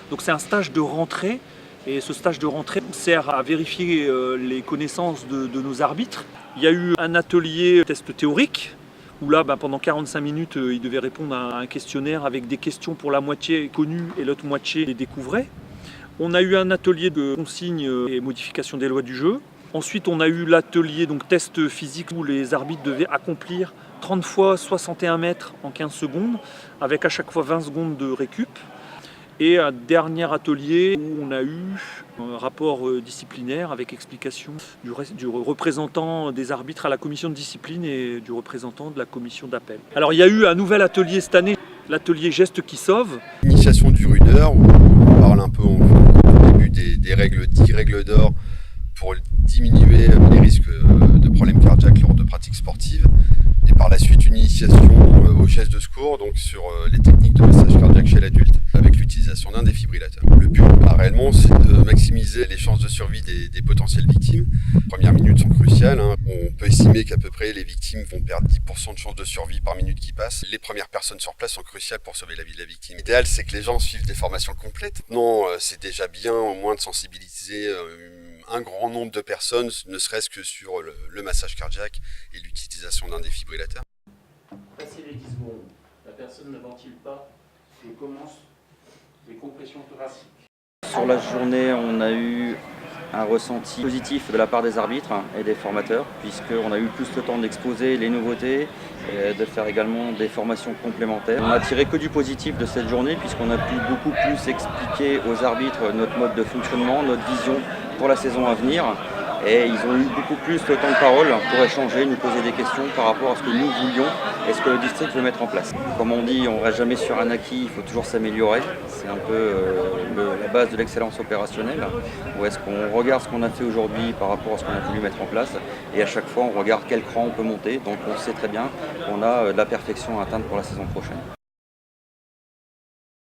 Donc c'est un stage de rentrée. Et ce stage de rentrée sert à vérifier les connaissances de nos arbitres. Il y a eu un atelier test théorique, où là, pendant 45 minutes, ils devaient répondre à un questionnaire avec des questions pour la moitié connues et l'autre moitié les découvrait. On a eu un atelier de consignes et modification des lois du jeu. Ensuite, on a eu l'atelier test physique où les arbitres devaient accomplir 30 fois 61 mètres en 15 secondes, avec à chaque fois 20 secondes de récup. Et un dernier atelier où on a eu un rapport disciplinaire avec explication du représentant des arbitres à la commission de discipline et du représentant de la commission d'appel. Alors il y a eu un nouvel atelier cette année, l'atelier Gestes qui sauvent. Initiation du rudeur, où on parle un peu au début des règles, 10 règles d'or pour diminuer les risques de problèmes cardiaques lors de pratiques sportives. Et par la suite, une initiation aux gestes de secours, donc sur les techniques de massage cardiaque chez l'adulte, avec l'utilisation d'un défibrillateur. Le but, réellement, c'est de maximiser les chances de survie des potentielles victimes. Les premières minutes sont cruciales. On peut estimer qu'à peu près les victimes vont perdre 10% de chances de survie par minute qui passe. Les premières personnes sur place sont cruciales pour sauver la vie de la victime. L'idéal, c'est que les gens suivent des formations complètes. Non, c'est déjà bien au moins de sensibiliser un grand nombre de personnes, ne serait-ce que sur le massage cardiaque et l'utilisation d'un défibrillateur. Passé les 10 secondes, la personne ne ventile pas, je commence les compressions thoraciques. Sur la journée, on a eu un ressenti positif de la part des arbitres et des formateurs, puisqu'on a eu plus le temps d'exposer les nouveautés, et de faire également des formations complémentaires. On n'a tiré que du positif de cette journée, puisqu'on a pu beaucoup plus expliquer aux arbitres notre mode de fonctionnement, notre vision pour la saison à venir. Et ils ont eu beaucoup plus le temps de parole pour échanger, nous poser des questions par rapport à ce que nous voulions et ce que le district veut mettre en place. Comme on dit, on ne reste jamais sur un acquis, il faut toujours s'améliorer. C'est un peu la base de l'excellence opérationnelle, où est-ce qu'on regarde ce qu'on a fait aujourd'hui par rapport à ce qu'on a voulu mettre en place, et à chaque fois on regarde quel cran on peut monter, donc on sait très bien qu'on a de la perfection à atteindre pour la saison prochaine.